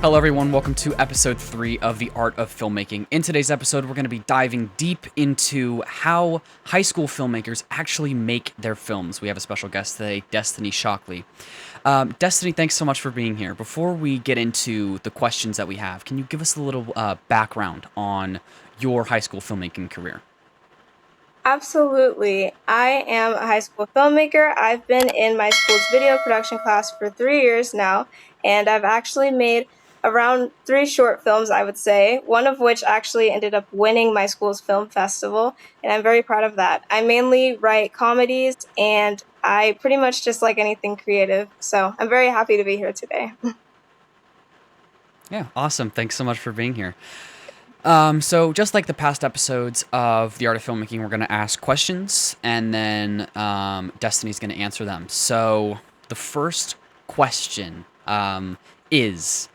Hello, everyone. Welcome to episode 3 of The Art of Filmmaking. In today's episode, we're going to be diving deep into how high school filmmakers actually make their films. We have a special guest today, Destiny Shockley. Destiny, thanks so much for being here. Before we get into the questions that we have, can you give us a little background on your high school filmmaking career? Absolutely. I am a high school filmmaker. I've been in my school's video production class for 3 years now, and I've actually made around 3 short films, I would say, one of which actually ended up winning my school's film festival, and I'm very proud of that. I mainly write comedies, and I pretty much just like anything creative, so I'm very happy to be here today. Yeah, awesome. Thanks so much for being here. So just like the past episodes of The Art of Filmmaking, we're going to ask questions, and then Destiny's going to answer them. So the first question is,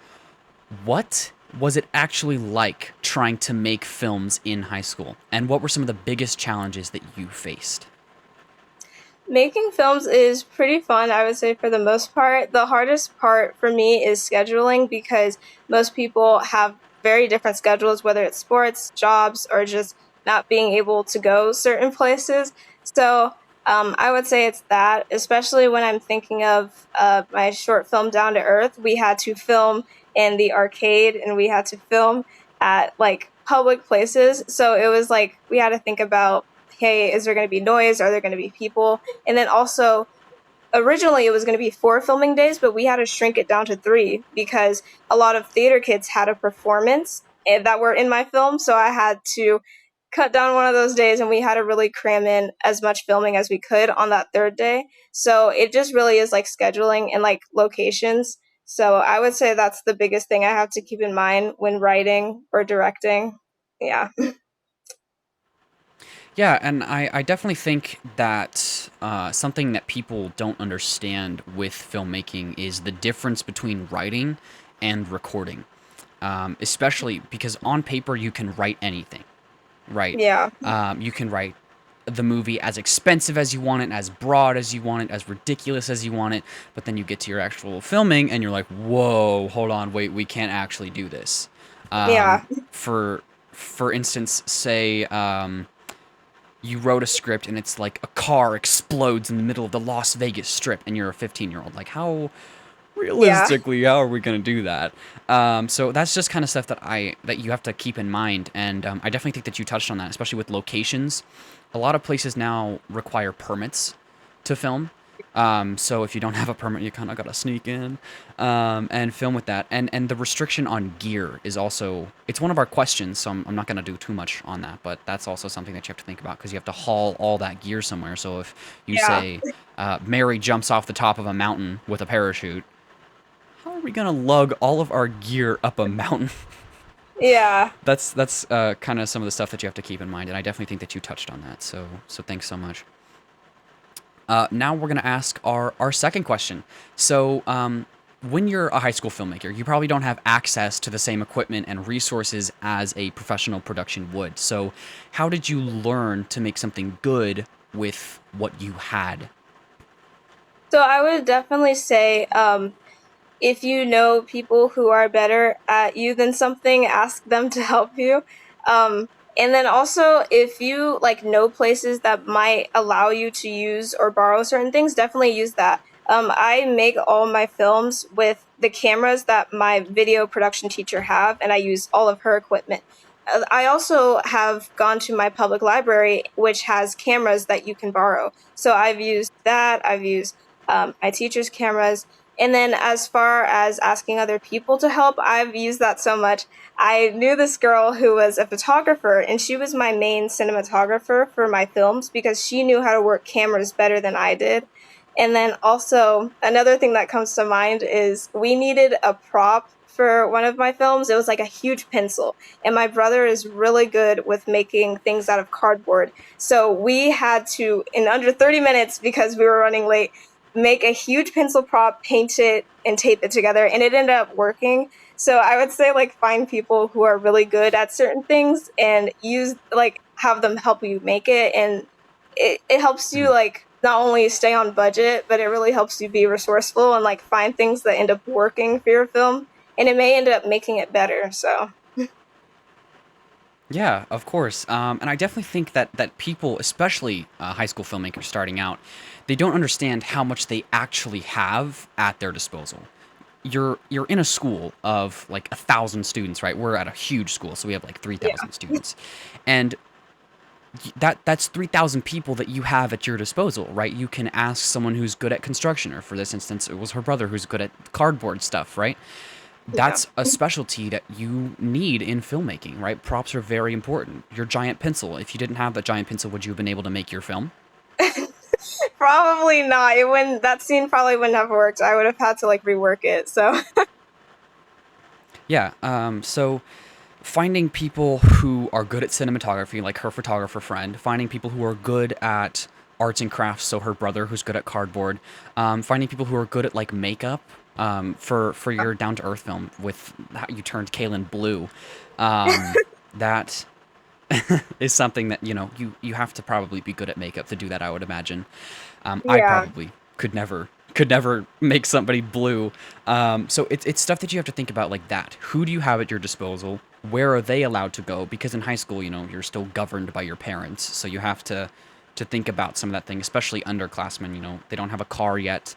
what was it actually like trying to make films in high school? And what were some of the biggest challenges that you faced? Making films is pretty fun, I would say, for the most part. The hardest part for me is scheduling because most people have very different schedules, whether it's sports, jobs, or just not being able to go certain places. So I would say it's that, especially when I'm thinking of my short film Down to Earth. We had to film in the arcade and we had to film at like public places. So it was like we had to think about, hey, is there going to be noise? Are there going to be people? And then also, originally it was going to be 4 filming days, but we had to shrink it down to 3 because a lot of theater kids had a performance that were in my film. So I had to cut down one of those days and we had to really cram in as much filming as we could on that third day. So it just really is like scheduling and like locations. So I would say that's the biggest thing I have to keep in mind when writing or directing. Yeah. Yeah, and I definitely think that something that people don't understand with filmmaking is the difference between writing and recording. Especially because on paper you can write anything, right? Yeah. You can write the movie as expensive as you want it, as broad as you want it, as ridiculous as you want it, but then you get to your actual filming and you're like, whoa, hold on, wait, we can't actually do this. Um, Yeah. for for instance, say you wrote a script and it's like a car explodes in the middle of the Las Vegas Strip and you're a 15-year-old. Like, how Yeah. realistically, how are we going to do that? So that's just kind of stuff that you have to keep in mind, and I definitely think that you touched on that, especially with locations. A lot of places now require permits to film. So if you don't have a permit, you kind of got to sneak in and film with that. And the restriction on gear is also, it's one of our questions, so I'm not going to do too much on that, but that's also something that you have to think about because you have to haul all that gear somewhere. So if you Yeah. say Mary jumps off the top of a mountain with a parachute, how are we gonna lug all of our gear up a mountain? Yeah. That's kind of some of the stuff that you have to keep in mind, and I definitely think that you touched on that. So thanks so much. Now we're gonna ask our second question. So when you're a high school filmmaker, you probably don't have access to the same equipment and resources as a professional production would. So how did you learn to make something good with what you had? So I would definitely say, if you know people who are better at you than something, ask them to help you. Um, and then also, if you like know places that might allow you to use or borrow certain things, definitely use that. I make all my films with the cameras that my video production teacher have, and I use all of her equipment. I also have gone to my public library, which has cameras that you can borrow. So I've used that. I've used my teacher's cameras. And then as far as asking other people to help, I've used that so much. I knew this girl who was a photographer, and she was my main cinematographer for my films because she knew how to work cameras better than I did. And then also, another thing that comes to mind is we needed a prop for one of my films. It was like a huge pencil, and my brother is really good with making things out of cardboard. So we had to, in under 30 minutes, because we were running late, make a huge pencil prop, paint it, and tape it together, and it ended up working. So I would say like find people who are really good at certain things and use like have them help you make it, and it helps you Mhm. like not only stay on budget, but it really helps you be resourceful and like find things that end up working for your film. and it may end up making it better. So Yeah, of course. And I definitely think that people, especially high school filmmakers starting out, they don't understand how much they actually have at their disposal. You're in a school of like 1,000 students, right? We're at a huge school, so we have like yeah, 3,000 students, and that's 3,000 people that you have at your disposal, right? You can ask someone who's good at construction, or for this instance, it was her brother who's good at cardboard stuff, right? yeah. That's a specialty that you need in filmmaking, right? Props are very important. Your giant pencil, if you didn't have that giant pencil, would you have been able to make your film? Probably not. It wouldn't. That scene probably wouldn't have worked. I would have had to like rework it. So Yeah, so finding people who are good at cinematography, like her photographer friend, finding people who are good at arts and crafts, so her brother who's good at cardboard, finding people who are good at like makeup, for your down to earth film with how you turned Kaylin blue, that is something that you have to probably be good at makeup to do that. I would imagine. I yeah, probably could never make somebody blue. So it's stuff that you have to think about like that. Who do you have at your disposal? Where are they allowed to go? Because in high school, you're still governed by your parents, so you have to think about some of that thing, especially underclassmen. They don't have a car yet.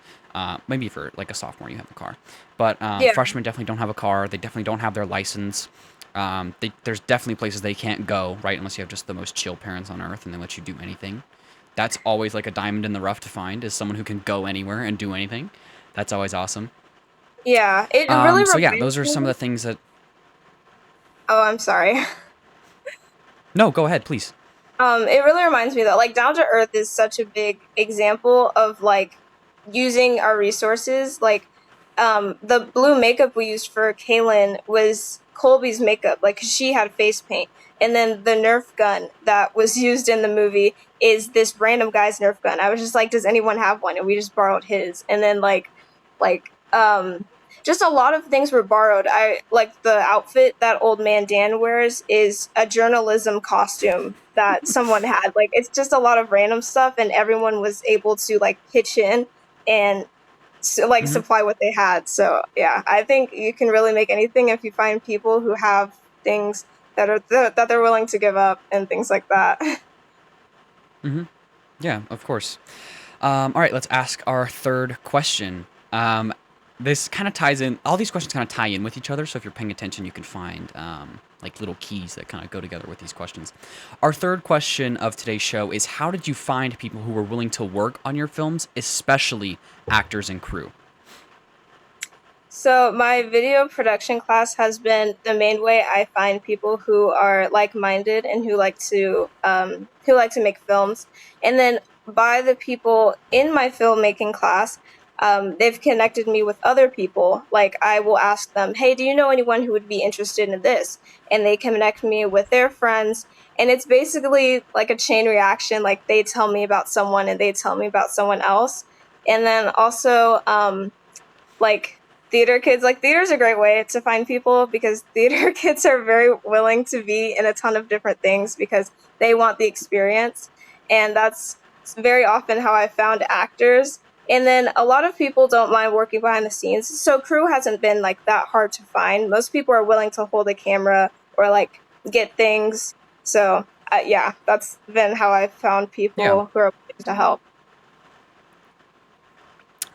Maybe for like a sophomore, you have a car, but yeah, freshmen definitely don't have a car. They definitely don't have their license. There's definitely places they can't go, right? Unless you have just the most chill parents on earth and they let you do anything. That's always like a diamond in the rough to find, is someone who can go anywhere and do anything. That's always awesome. yeah. It really So yeah, reminds those are some of me. the things that. Oh, I'm sorry. No, go ahead, please. It really reminds me that like Down to Earth is such a big example of like using our resources. Like, the blue makeup we used for Kaylin was Colby's makeup, like 'cause she had face paint, and then the Nerf gun that was used in the movie is this random guy's Nerf gun. I was just like, does anyone have one? And we just borrowed his, and then like just a lot of things were borrowed. I like the outfit that old man Dan wears is a journalism costume that someone had. Like it's just a lot of random stuff, and everyone was able to like pitch in and like Hmm. supply what they had. So yeah, I think you can really make anything if you find people who have things that they're willing to give up and things like that. Hmm. Yeah, of course. All right, let's ask our third question. This kind of ties in. All these questions kind of tie in with each other. So if you're paying attention, you can find like little keys that kind of go together with these questions. Our third question of today's show is: how did you find people who were willing to work on your films, especially actors and crew? So my video production class has been the main way I find people who are like-minded and who like to make films. And then by the people in my filmmaking class, they've connected me with other people. Like I will ask them, "Hey, do you know anyone who would be interested in this?" And they connect me with their friends. And it's basically like a chain reaction. Like they tell me about someone and they tell me about someone else. And then also, like theater kids, like theater's a great way to find people because theater kids are very willing to be in a ton of different things because they want the experience, and that's very often how I found actors. And then a lot of people don't mind working behind the scenes, so crew hasn't been like that hard to find. Most people are willing to hold a camera or like get things. So yeah, that's been how I found Yeah, people who are willing to help.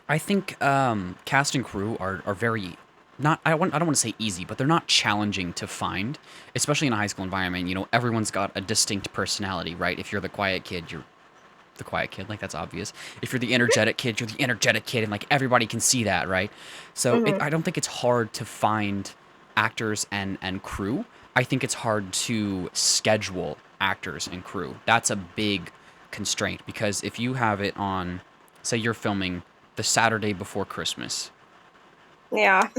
I think cast and crew are very not. I don't want to say easy, but they're not challenging to find, especially in a high school environment. Everyone's got a distinct personality, right? If you're the quiet kid, you're the quiet kid, like that's obvious. If you're the energetic kid, you're the energetic kid, and like everybody can see that, right? So Hmm. I don't think it's hard to find actors and crew. I think it's hard to schedule actors and crew. That's a big constraint because if you have it on, say you're filming the Saturday before Christmas, Yeah.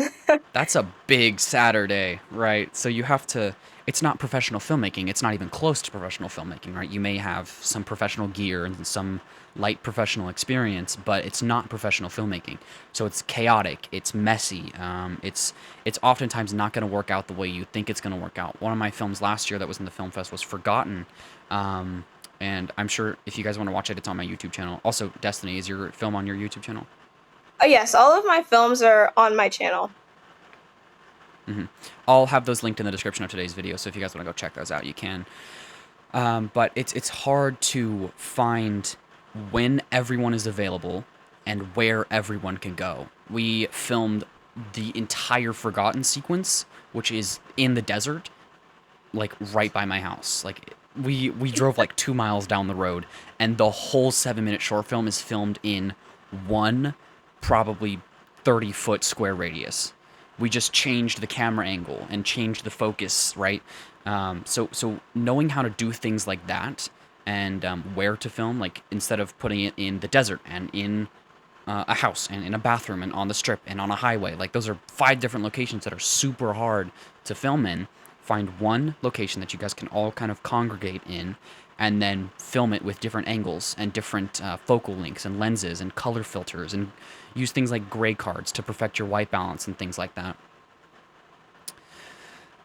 that's a big Saturday, right? So you have to. It's not professional filmmaking. It's not even close to professional filmmaking, right? You may have some professional gear and some light professional experience, but it's not professional filmmaking. So it's chaotic. It's messy. It's oftentimes not going to work out the way you think it's going to work out. One of my films last year that was in the film fest was Forgotten, um, and I'm sure if you guys want to watch it, it's on my YouTube channel. Also, Destiny, is your film on your YouTube channel? Oh, yes, all of my films are on my channel. Hmm. I'll have those linked in the description of today's video, so if you guys want to go check those out, you can. But it's hard to find when everyone is available and where everyone can go. We filmed the entire Forgotten sequence, which is in the desert, like right by my house. Like we drove like 2 miles down the road, and the whole 7 minute short film is filmed in one probably 30-foot square radius. We just changed the camera angle and changed the focus, right? So knowing how to do things like that and where to film, like instead of putting it in the desert and in a house and in a bathroom and on the strip and on a highway. Like those are 5 different locations that are super hard to film in. Find one location that you guys can all kind of congregate in, and then film it with different angles and different focal lengths and lenses and color filters, and use things like gray cards to perfect your white balance and things like that.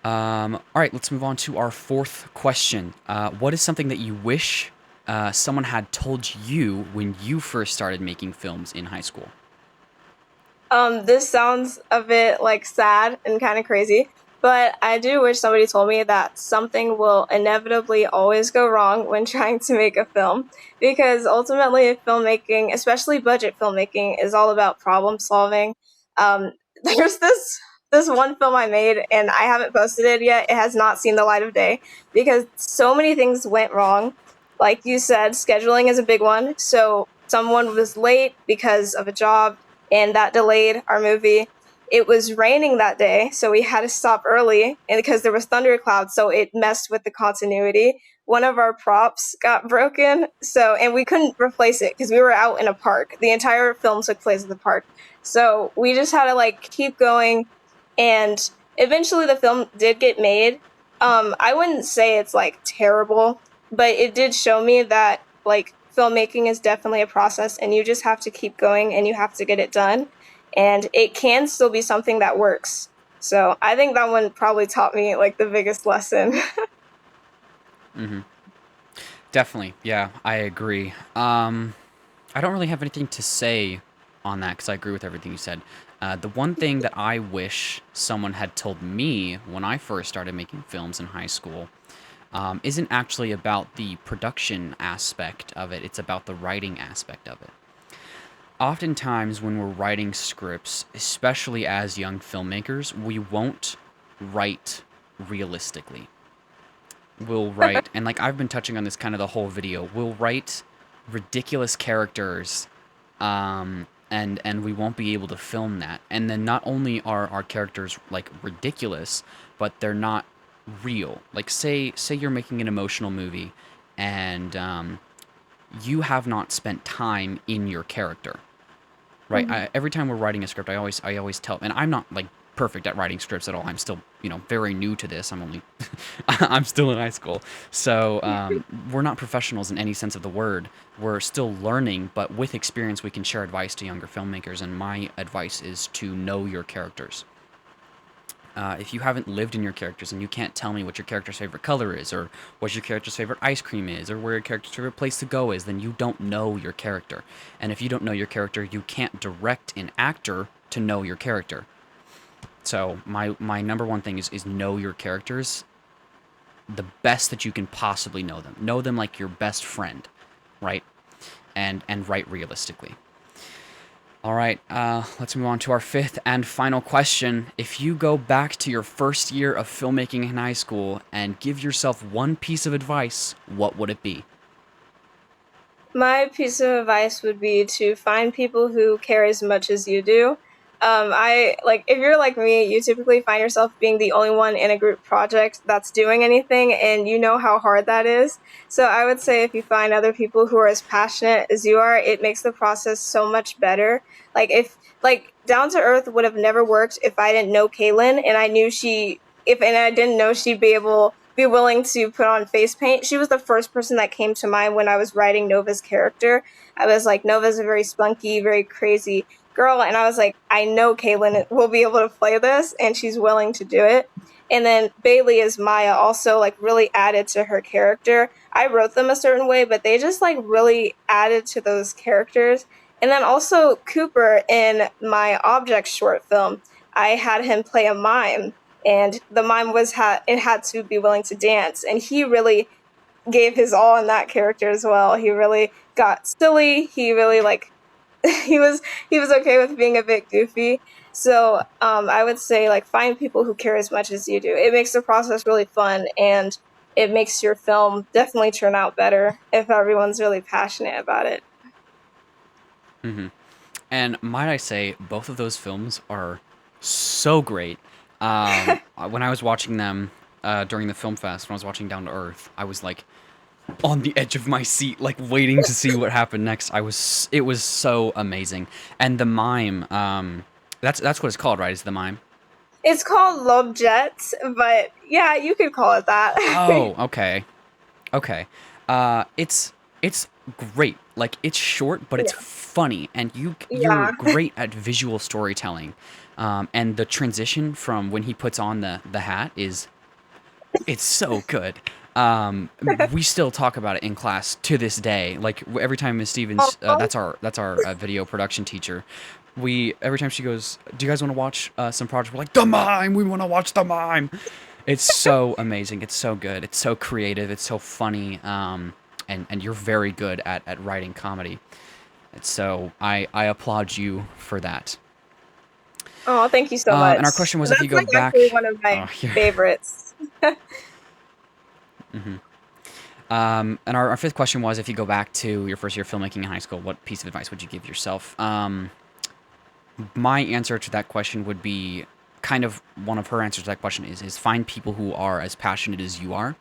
All right, let's move on to our fourth question. What is something that you wish someone had told you when you first started making films in high school? This sounds a bit like sad and kind of crazy, but I do wish somebody told me that something will inevitably always go wrong when trying to make a film, because ultimately filmmaking, especially budget filmmaking, is all about problem solving. Um, there's this one film I made and I haven't posted it yet. It has not seen the light of day because so many things went wrong. Like you said, scheduling is a big one. So someone was late because of a job and that delayed our movie. It was raining that day, so we had to stop early, and because there was thunderclouds, so it messed with the continuity. One of our props got broken, so and we couldn't replace it because we were out in a park. The entire film took place at the park, so we just had to like keep going, and eventually the film did get made. I wouldn't say it's like terrible, but it did show me that like filmmaking is definitely a process and you just have to keep going and you have to get it done, and it can still be something that works. So I think that one probably taught me like the biggest lesson. Hmm. Definitely, yeah, I agree. I don't really have anything to say on that because I agree with everything you said. The one thing that I wish someone had told me when I first started making films in high school isn't actually about the production aspect of it, it's about the writing aspect of it. Oftentimes, when we're writing scripts, especially as young filmmakers, we won't write realistically. We'll write, and like I've been touching on this kind of the whole video, we'll write ridiculous characters, and we won't be able to film that. And then not only are our characters like ridiculous, but they're not real. Like say you're making an emotional movie, and you have not spent time in your character, right? Mhm. Every time we're writing a script, I always tell, and I'm not like perfect at writing scripts at all. I'm still very new to this. I'm only I'm still in high school, so we're not professionals in any sense of the word. We're still learning, but with experience, we can share advice to younger filmmakers. And my advice is to know your characters. If you haven't lived in your characters and you can't tell me what your character's favorite color is, or what your character's favorite ice cream is, or where your character's favorite place to go is, then you don't know your character. And if you don't know your character, you can't direct an actor to know your character. So my number one thing is know your characters the best that you can possibly know them. Know them like your best friend, right? And write realistically. All right, let's move on to our fifth and final question. If you go back to your first year of filmmaking in high school and give yourself one piece of advice, what would it be? My piece of advice would be to find people who care as much as you do. I like if you're like me, you typically find yourself being the only one in a group project that's doing anything, and you know how hard that is. So I would say if you find other people who are as passionate as you are, it makes the process so much better. Like if like Down to Earth would have never worked if I didn't know Kaylin and I knew she if and I didn't know she'd be willing to put on face paint. She was the first person that came to mind when I was writing Nova's character. I was like, Nova's a very spunky, very crazy girl, and I was like, I know Kaylin will be able to play this, and she's willing to do it. And then Bailey as Maya also like really added to her character. I wrote them a certain way, but they just like really added to those characters. And then also Cooper in my Object short film, I had him play a mime, and the mime it had to be willing to dance, and he really gave his all in that character as well. He really got silly. He really like he was he was okay with being a bit goofy. So I would say like find people who care as much as you do. It makes the process really fun, and it makes your film definitely turn out better if everyone's really passionate about it. Hmm. And might I say, both of those films are so great. When I was watching them during the film fest, when I was watching Down to Earth, I was like on the edge of my seat, like waiting to see what happened next. It was so amazing. And the mime, that's what it's called, right? Is the mime? It's called Love Jets, but yeah, you could call it that. Oh, okay. Okay. It's great. Like it's short, but it's Yeah, funny, and you're yeah. great at visual storytelling. And the transition from when he puts on the hat is it's so good. We still talk about it in class to this day. Like every time Miss Stevens, Oh, that's our video production teacher. We every time she goes, "Do you guys want to watch some project?" We're like, "The mime. We want to watch the mime." It's so amazing. It's so good. It's so creative. It's so funny. And you're very good at writing comedy. And so I applaud you for that. oh, thank you so much. And our question was if you That's go like actually back. one of my Here. favorites. And our fifth question was if you go back to your first year of filmmaking in high school, what piece of advice would you give yourself? My answer to that question would be kind of one of her answers to that question is find people who are as passionate as you are.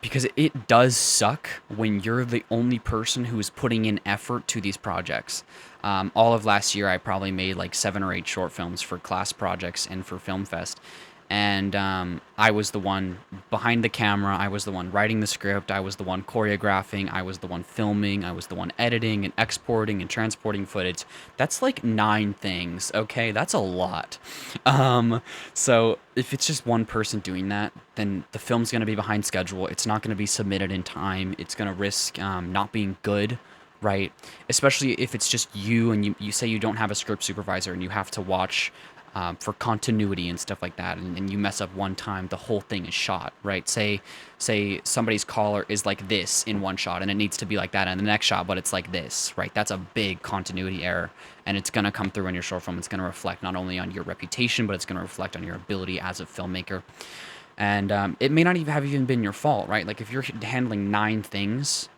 Because it does suck when you're the only person who is putting in effort to these projects. All of last year, I probably made like 7 or 8 short films for class projects and for Film Fest. And I was the one behind the camera. I was the one writing the script. I was the one choreographing. I was the one filming. I was the one editing and exporting and transporting footage. That's like 9 things, okay? That's a lot. So if it's just one person doing that, then the film's going to be behind schedule. It's not going to be submitted in time. It's going to risk not being good, right? Especially if it's just you and you say you don't have a script supervisor and you have to watch for continuity and stuff like that, and you mess up one time, the whole thing is shot, right? Say somebody's collar is like this in one shot, and it needs to be like that in the next shot, but it's like this, right? That's a big continuity error, and it's gonna come through in your short film. It's gonna reflect not only on your reputation, but it's gonna reflect on your ability as a filmmaker. And it may not even have even been your fault, right? Like if you're handling 9 things,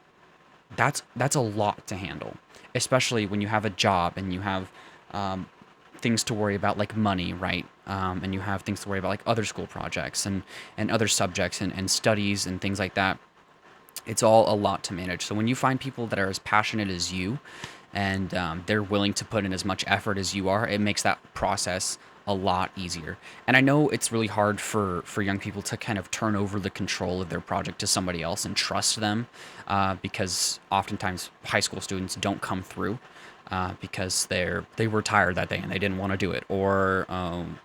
that's a lot to handle, especially when you have a job and you have um, things to worry about like money, right? And you have things to worry about like other school projects and other subjects and studies and things like that. It's all a lot to manage. So when you find people that are as passionate as you and they're willing to put in as much effort as you are, it makes that process a lot easier. And I know it's really hard for young people to kind of turn over the control of their project to somebody else and trust them because oftentimes high school students don't come through because they were tired that day and they didn't want to do it, or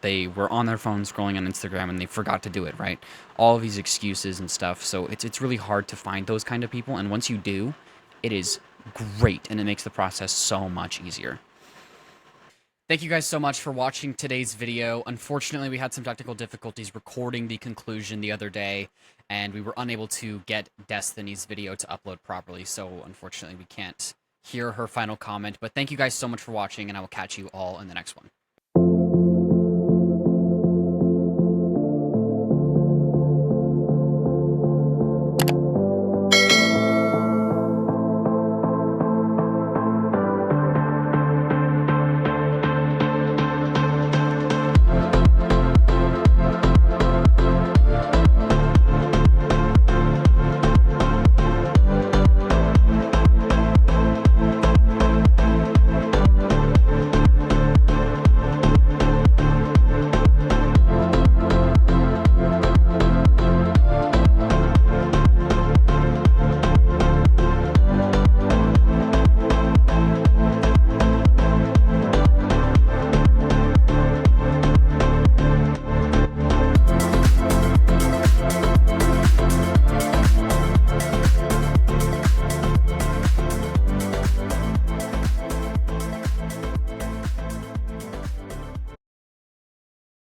they were on their phone scrolling on Instagram and they forgot to do it. Right, all of these excuses and stuff. So it's really hard to find those kind of people, and once you do, it is great and it makes the process so much easier. Thank you guys so much for watching today's video. Unfortunately, we had some technical difficulties recording the conclusion the other day, and we were unable to get Destiny's video to upload properly, so unfortunately we can't hear her final comment. But thank you guys so much for watching, and I will catch you all in the next one.